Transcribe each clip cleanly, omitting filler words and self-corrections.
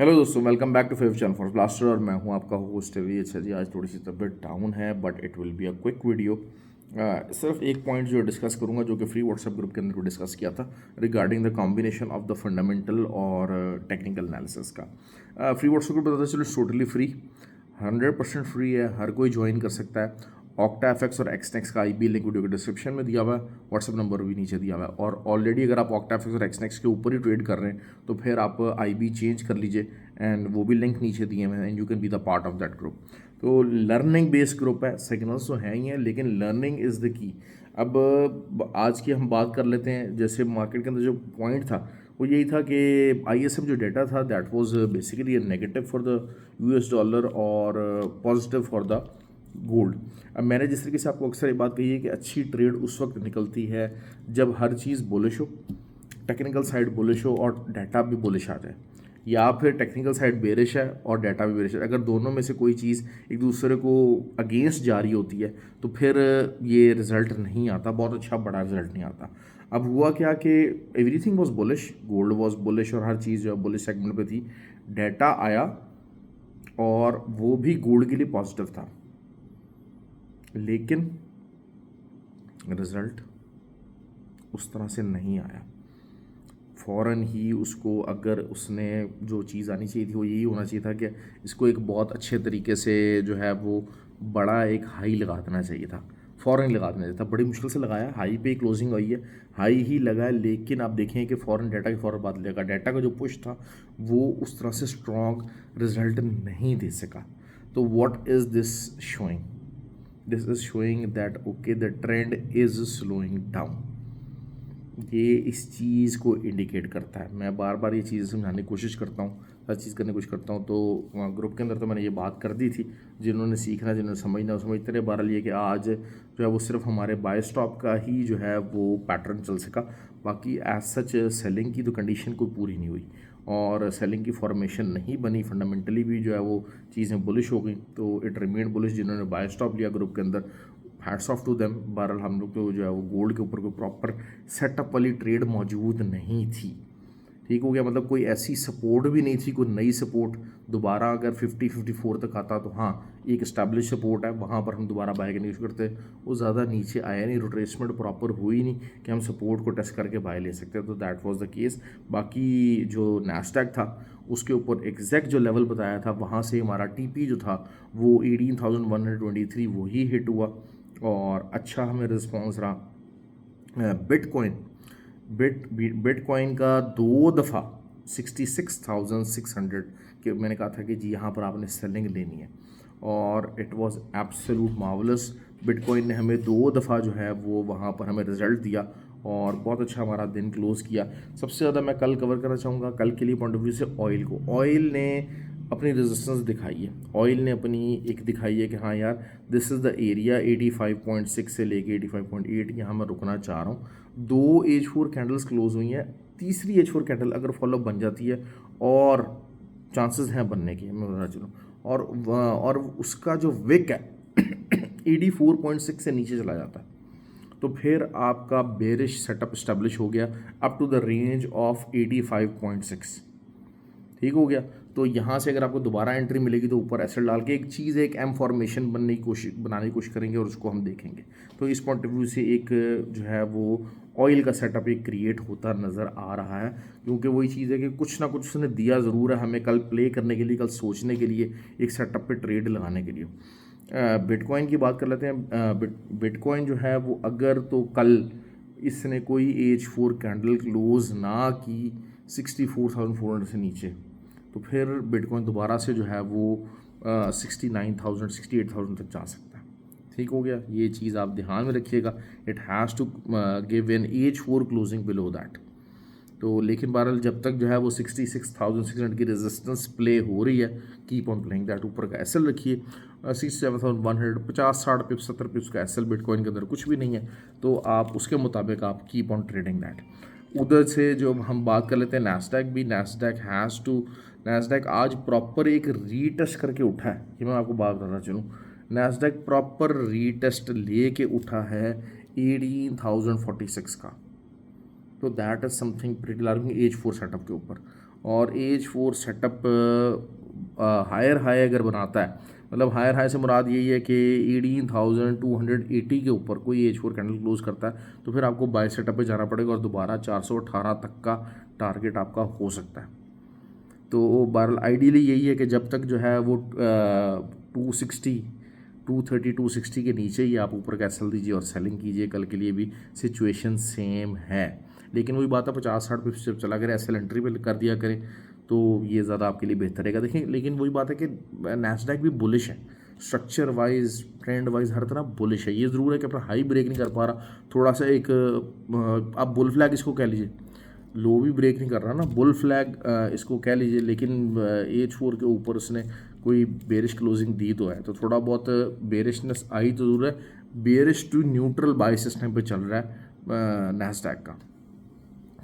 Hello दोस्तों, welcome back to fave channel for blaster और मैं हूं आपका होस्ट रवि। अच्छा जी, आज थोड़ी सी तबीयत डाउन है but it will be a quick video. सिर्फ एक पॉइंट जो डिस्कस करूंगा जो कि फ्री व्हाट्सएप ग्रुप के अंदर को डिस्कस किया था regarding the combination of the fundamental और टेक्निकल एनालिसिस का। फ्री व्हाट्सएप ग्रुप पता चलो टोटली फ्री, 100% फ्री है, हर कोई ज्वाइन कर सकता है। ऑक्टा एफएक्स और एक्सनेक्स का आईबी लिंक वीडियो के डिस्क्रिप्शन में दिया हुआ है, व्हाट्सअप नंबर भी नीचे दिया हुआ है। और ऑलरेडी अगर आप ऑक्टा एफएक्स और एक्सनेक्स के ऊपर ही ट्रेड कर रहे हैं तो फिर आप आईबी चेंज कर लीजिए एंड वो भी लिंक नीचे दिए हुए हैं and you can be the part of that group. तो लर्निंग बेस्ड ग्रुप है, सिग्नल्स तो हैं ही हैं लेकिन लर्निंग इज़ द की। अब आज की हम बात कर लेते हैं। जैसे मार्केट के अंदर जो पॉइंट था वो यही था कि आईएसएम जो डेटा था that was basically negative for the US dollar और पॉजिटिव फॉर द गोल्ड। अब मैंने जिस तरीके से आपको अक्सर ये बात कही है कि अच्छी ट्रेड उस वक्त निकलती है जब हर चीज़ बुलिश हो, टेक्निकल साइड बुलिश हो और डाटा भी बुलिश आ जाए, या फिर टेक्निकल साइड बेरिश है और डाटा भी बेरिश है। अगर दोनों में से कोई चीज़ एक दूसरे को अगेंस्ट जा रही होती है तो फिर ये रिज़ल्ट नहीं आता, बहुत अच्छा बड़ा रिजल्ट नहीं आता। अब हुआ क्या कि everything was bullish, gold was bullish और हर चीज़ जो है बुलिश सेगमेंट पे थी। डाटा आया और वो भी गोल्ड के लिए पॉजिटिव था, लेकिन रिज़ल्ट उस तरह से नहीं आया। फ़ौरन ही उसको, अगर उसने जो चीज़ आनी चाहिए थी वो यही होना चाहिए था कि इसको एक बहुत अच्छे तरीके से जो है वो बड़ा एक हाई लगा देना चाहिए था, फ़ौरन लगा देना चाहिए था। बड़ी मुश्किल से लगाया, हाई पे ही क्लोजिंग आई है, हाई ही लगा है, लेकिन आप देखें कि फ़ौरन डाटा की फ़ौरन बात लगा, डाटा का जो पुश था वो उस तरह से स्ट्रॉन्ग रिजल्ट नहीं दे सका। तो what is this showing? This is showing that okay the trend is slowing down. ये इस चीज़ को इंडिकेट करता है। मैं बार बार ये चीज़ समझाने की कोशिश करता हूँ, हर चीज़ करने की कोशिश करता हूँ। तो ग्रुप के अंदर तो मैंने ये बात कर दी थी, जिन्होंने सीखना, जिन्होंने समझना वो समझते रहे। बहरहाल ये कि आज जो है वो सिर्फ हमारे बाय स्टॉप का ही जो है वो पैटर्न चल सका, बाकी एज सच सेलिंग की तो कंडीशन कोई पूरी नहीं हुई और सेलिंग की फॉर्मेशन नहीं बनी। फंडामेंटली भी जो है वो चीज़ें बुलिश हो गई, तो इट रिमेन बुलिश। जिन्होंने बाय स्टॉप लिया ग्रुप के अंदर, हैट्स ऑफ टू देम। बहरहाल हम लोग तो जो है वो गोल्ड के ऊपर कोई प्रॉपर सेटअप वाली ट्रेड मौजूद नहीं थी, ठीक हो गया। मतलब कोई ऐसी सपोर्ट भी नहीं थी, कोई नई सपोर्ट दोबारा अगर 50-54 तक आता तो हाँ एक इस्टेब्लिश सपोर्ट है, वहाँ पर हम दोबारा बाय करने की कोशिश करते। वो ज़्यादा नीचे आया नहीं, रोटेसमेंट प्रॉपर हुई नहीं कि हम सपोर्ट को टेस्ट करके बाय ले सकते हैं, तो दैट वाज द केस। बाकी जो नैस्डैक था उसके ऊपर एग्जैक्ट जो लेवल बताया था वहाँ से हमारा टीपी जो था वो 18,123 वही हिट हुआ और अच्छा हमें रिस्पॉन्स रहा। बिटकॉइन का 2 दफ़ा 66,600 के मैंने कहा था कि जी यहाँ पर आपने सेलिंग लेनी है और it was absolute marvellous. Bitcoin ने हमें 2 दफ़ा जो है वो वहाँ पर हमें रिजल्ट दिया और बहुत अच्छा हमारा दिन क्लोज़ किया। सबसे ज़्यादा मैं कल कवर करना चाहूँगा, कल के लिए पॉइंट ऑफ व्यू से ऑयल को। ऑयल ने अपनी रेजिस्टेंस दिखाई है, ऑयल ने अपनी एक दिखाई है कि हाँ यार दिस इज़ द एरिया 85.6 से लेके 85.8, यहाँ मैं रुकना चाह रहा हूँ। 2 H4 कैंडल्स क्लोज हुई हैं, तीसरी H4 कैंडल अगर फॉलो बन जाती है और चांसेस हैं बनने के, मैं बता चलूँ। और उसका जो विक है 84.6 से नीचे चला जाता है तो फिर आपका बेरिश सेटअप स्टैब्लिश हो गया up to the range of 85.6, ठीक हो गया। तो यहाँ से अगर आपको दोबारा एंट्री मिलेगी तो ऊपर एसेट डाल के एक चीज़, एक एम फॉर्मेशन बनाने की कोशिश करेंगे और उसको हम देखेंगे। तो इस पॉइंट ऑफ व्यू से एक जो है वो ऑयल का सेटअप एक क्रिएट होता नज़र आ रहा है, क्योंकि वही चीज़ है कि कुछ ना कुछ उसने दिया ज़रूर है हमें कल प्ले करने के लिए, कल सोचने के लिए, एक सेटअप पे ट्रेड लगाने के लिए। बिटकॉइन की बात कर लेते हैं। बिटकॉइन जो है वो अगर तो कल इसने कोई H4 कैंडल क्लोज ना की 64,400 से नीचे तो फिर बिटकॉइन दोबारा से जो है वो 69,000 68,000 तक जा सकता है, ठीक हो गया। ये चीज़ आप ध्यान में रखिएगा, it has to give an H4 closing below that. तो लेकिन बहरहाल जब तक जो है वो 66,600 की रेजिस्टेंस प्ले हो रही है, कीप ऑन प्लेइंग दैट। ऊपर का एसएल रखिए 67,100, 50-60 पिप्स 70 पिप्स का एसएल बिटकॉइन के अंदर कुछ भी नहीं है, तो आप उसके मुताबिक आप कीप ऑन ट्रेडिंग दैट। उधर से जो हम बात कर लेते हैं नैस्डैक भी, नैस्डैक आज प्रॉपर एक रीटेस्ट करके उठा है, ये मैं आपको बात बताना चलूँ। नैस्डैक प्रॉपर रीटेस्ट ले के उठा है 18,046 का, तो that is something pretty large in H4 setup के ऊपर। और H4 सेटअप हायर हाई अगर बनाता है, मतलब हायर हाई से मुराद यही है कि 18,280 के ऊपर कोई H4 कैंडल क्लोज करता है तो फिर आपको बाय सेटअप पे जाना पड़ेगा और दोबारा 418 तक का टारगेट आपका हो सकता है। तो बहरहाल आइडियली यही है कि जब तक जो है वो 260 230 260 के नीचे ही आप ऊपर कैसल दीजिए और सेलिंग कीजिए। कल के लिए भी सिचुएशन सेम है, लेकिन वही बात है 50-60 पिप्स जब चला करें एसएल एंट्री पे कर दिया करें तो ये ज़्यादा आपके लिए बेहतर रहेगा। देखिए लेकिन वही बात है कि नैस्डैक भी बुलिश है, स्ट्रक्चर वाइज ट्रेंड वाइज हर तरह बुलिश है। ये ज़रूर है कि अपना हाई ब्रेक नहीं कर पा रहा, थोड़ा सा एक आप बुल फ्लैग इसको कह लीजिए, लो भी ब्रेक नहीं कर रहा ना, बुल फ्लैग इसको कह लीजिए, लेकिन H4 के ऊपर उसने कोई बेरिश क्लोजिंग दी तो है, तो थोड़ा बहुत बेरिशनेस आई तो ज़रूर है। Bearish to neutral by system पे चल रहा है नैस्डैक का।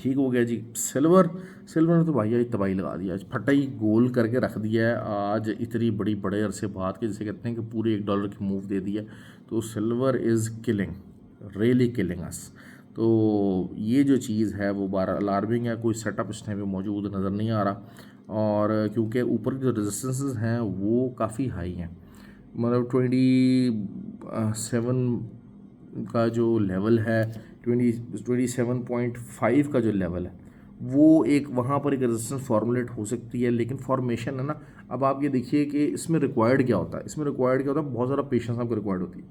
ठीक हो गया जी। सिल्वर ने तो भाई आज तबाही लगा दिया, आज फटा ही गोल करके रख दिया है आज इतनी बड़े अरसे बाद के, जैसे कहते हैं कि पूरे $1 की मूव दे दिया। तो silver is killing, really killing us. तो ये जो चीज़ है वो बार अलार्मिंग है, कोई सेटअप इस टाइम पे मौजूद नज़र नहीं आ रहा, और क्योंकि ऊपर की जो रेजिस्टेंसेस हैं वो काफ़ी हाई हैं, मतलब 27 का जो लेवल है, 27.5 का जो लेवल है वो एक वहाँ पर एक रेजिस्टेंस फॉर्मुलेट हो सकती है। लेकिन फॉर्मेशन है ना, अब आप ये देखिए कि इसमें रिक्वायर्ड क्या होता है, इसमें रिक्वायर्ड क्या होता है, बहुत ज़्यादा पेशेंस आपको रिक्वायर्ड होती है।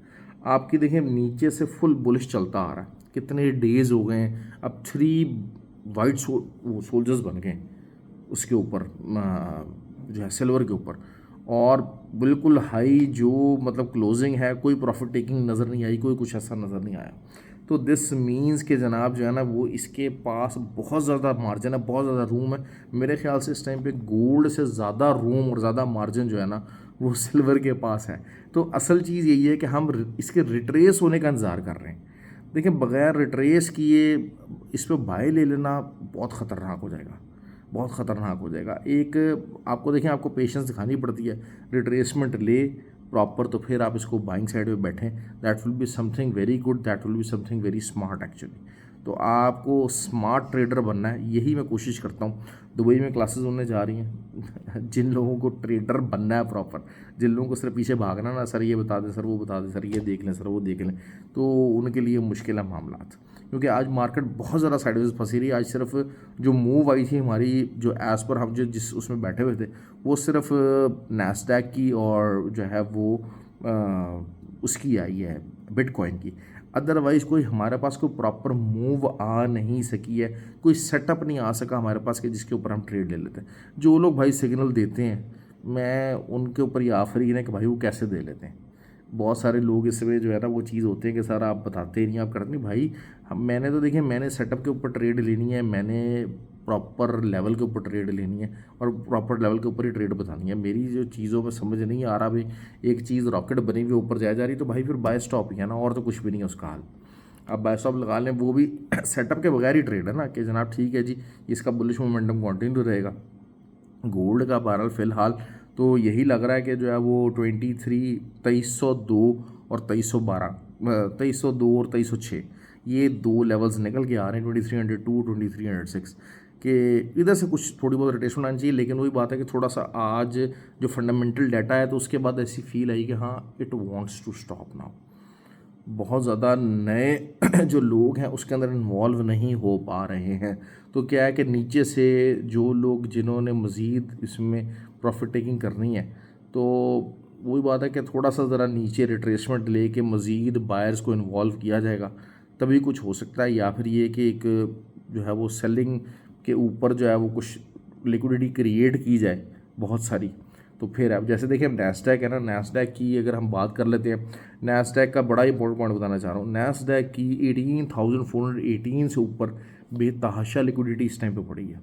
आपकी देखिए नीचे से फुल बुलिश चलता आ रहा है, कितने डेज हो गए हैं, अब 3 वाइट सोल्जर्स बन गए उसके ऊपर जो है सिल्वर के ऊपर, और बिल्कुल हाई जो मतलब क्लोजिंग है, कोई प्रॉफिट टेकिंग नज़र नहीं आई, कोई कुछ ऐसा नज़र नहीं आया। तो दिस मीन्स के जनाब जो है ना वो इसके पास बहुत ज़्यादा मार्जिन है, बहुत ज़्यादा रूम है। मेरे ख्याल से इस टाइम पे गोल्ड से ज़्यादा रूम और ज़्यादा मार्जिन जो है ना वो सिल्वर के पास है। तो असल चीज़ यही है कि हम इसके रिट्रेस होने का इंतज़ार कर रहे हैं। देखिए बग़ैर रिट्रेस किए इस पर बाय ले लेना बहुत ख़तरनाक हो जाएगा, बहुत ख़तरनाक हो जाएगा। एक आपको देखें, आपको पेशेंस दिखानी पड़ती है, रिट्रेसमेंट ले प्रॉपर, तो फिर आप इसको बाइंग साइड पे बैठें। That will be something very good, that will be something very smart actually. तो आपको स्मार्ट ट्रेडर बनना है, यही मैं कोशिश करता हूँ। दुबई में क्लासेस होने जा रही हैं जिन लोगों को ट्रेडर बनना है प्रॉपर, जिन लोगों को सिर्फ पीछे भागना ना, सर ये बता दें, सर वो बता दें, सर ये देख लें, सर वो देख लें, तो उनके लिए मुश्किल है मामलात। क्योंकि आज मार्केट बहुत ज़्यादा साइडवेज फंसी रही है। आज सिर्फ जो मूव आई थी हमारी, जो एज़ पर हम जो जिस उसमें बैठे हुए थे, वो सिर्फ नैस्डैक की और जो है वो उसकी आई है बिटकॉइन की। अदरवाइज़ कोई हमारे पास कोई प्रॉपर मूव आ नहीं सकी है, कोई सेटअप नहीं आ सका हमारे पास कि जिसके ऊपर हम ट्रेड ले लेते हैं। जो लोग भाई सिग्नल देते हैं, मैं उनके ऊपर ये आफरीन है कि भाई वो कैसे दे लेते हैं। बहुत सारे लोग इसमें जो है ना वो चीज़ होते हैं कि सर आप बताते नहीं, आप करते नहीं। भाई हम मैंने तो देखिए, मैंने सेटअप के ऊपर ट्रेड लेनी है, मैंने प्रॉपर लेवल के ऊपर ट्रेड लेनी है और प्रॉपर लेवल के ऊपर ही ट्रेड बतानी है। मेरी जो चीज़ों में समझ नहीं आ रहा भाई, एक चीज़ रॉकेट बनी हुई ऊपर जा रही, तो भाई फिर बाय स्टॉप ही है ना, और तो कुछ भी नहीं है उसका हाल। आप बाय स्टॉप लगा लें, वो भी सेटअप के बगैर ही ट्रेड है ना, कि जनाब ठीक है जी इसका बुलिश मोमेंटम कंटिन्यू रहेगा। गोल्ड का बहरहाल फ़िलहाल तो यही लग रहा है कि जो है वो 23,2 और 2302 और 2306, ये 2 लेवल्स निकल के आ रहे हैं, 2302 2306 के। इधर से कुछ थोड़ी बहुत रोटेशन आनी चाहिए, लेकिन वही बात है कि थोड़ा सा आज जो फंडामेंटल डाटा है तो उसके बाद ऐसी फील आई कि हाँ it wants to stop now. बहुत ज़्यादा नए जो लोग हैं उसके अंदर इन्वॉल्व नहीं हो पा रहे हैं। तो क्या है कि नीचे से जो लोग जिन्होंने मज़ीद इसमें प्रॉफिट टेकिंग करनी है, तो वही बात है कि थोड़ा सा ज़रा नीचे रिट्रेसमेंट लेके मज़ीद बायर्स को इन्वॉल्व किया जाएगा, तभी कुछ हो सकता है। या फिर ये कि एक जो है वो सेलिंग के ऊपर जो है वो कुछ लिक्विडिटी क्रिएट की जाए बहुत सारी। तो फिर अब जैसे देखिए नैस्डैक है ना, नैस्डैक की अगर हम बात कर लेते हैं, नैस्डैक का बड़ा इंपॉर्टेंट पॉइंट बताना चाह रहा हूँ। नैस्डैक की 18,418 से ऊपर बेतहाशा लिक्विडिटी इस टाइम पे पड़ी है,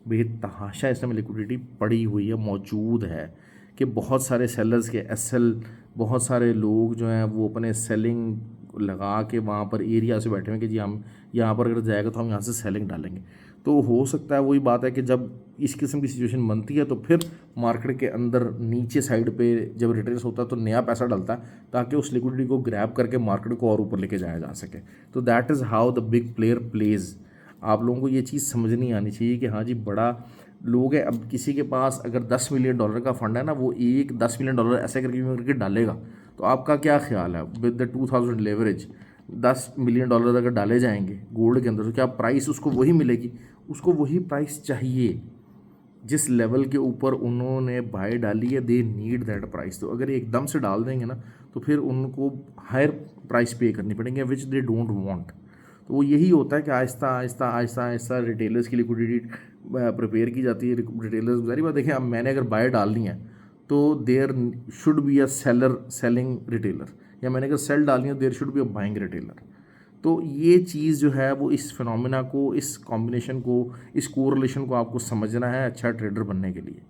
बेतहाशा इस टाइम लिक्विडिटी पड़ी हुई है, मौजूद है कि बहुत सारे सेलर्स के एसएल, बहुत सारे लोग जो हैं वो अपने सेलिंग लगा के वहाँ पर एरिया से बैठे हुए कि जी हम यहाँ पर अगर जाएगा तो हम यहाँ से सेलिंग डालेंगे। तो हो सकता है वही बात है कि जब इस किस्म की सिचुएशन बनती है तो फिर मार्केट के अंदर नीचे साइड पे जब रिट्रेस होता है तो नया पैसा डलता है ताकि उस लिक्विडिटी को ग्रैब करके मार्केट को और ऊपर लेके जाया जा सके। तो that is how the big player plays. आप लोगों को ये चीज़ समझनी आनी चाहिए कि हाँ जी, बड़ा लोग हैं, अब किसी के पास अगर $10 मिलियन का फंड है ना, वो एक $10 मिलियन ऐसे करके डालेगा, तो आपका क्या ख्याल है विद द 2000 लेवरेज $10 मिलियन अगर डाले जाएंगे गोल्ड के अंदर, तो क्या प्राइस उसको वही मिलेगी? उसको वही प्राइस चाहिए जिस लेवल के ऊपर उन्होंने बाय डाली है, दे नीड दैट प्राइस। तो अगर एकदम से डाल देंगे ना, तो फिर उनको हायर प्राइस पे करनी पड़ेंगे विच दे डोंट वांट। तो वो यही होता है कि आहिस्ता आहिस्ता आहिस्ता आहिस्ता रिटेलर्स की लिक्विडिटी प्रिपेयर की जाती है। रिटेलर्स, सारी बात देखें, अब मैंने अगर बाय डालनी है तो there should be a seller selling retailer, या मैंने अगर सेल डालनी है there should be a buying retailer. तो ये चीज़ जो है वो इस फिनोमिना को, इस कॉम्बिनेशन को, इस कोरिलेशन को आपको समझना है अच्छा ट्रेडर बनने के लिए।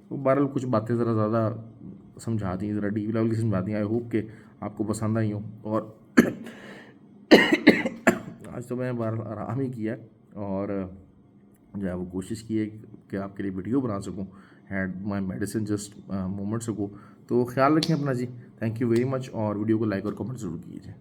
तो बहरहाल कुछ बातें ज़रा ज़्यादा समझा दी, ज़रा डीप लेवल की समझा दी। आई होप कि आपको पसंद आई हो। और आज तो मैं बहरहाल आराम ही किया, और जो है वो कोशिश की है कि आपके लिए वीडियो बना सकूं। Had my medicine just moments ago. तो ख्याल रखें अपना जी। थैंक यू वेरी मच, और वीडियो को लाइक और कमेंट ज़रूर कीजिए।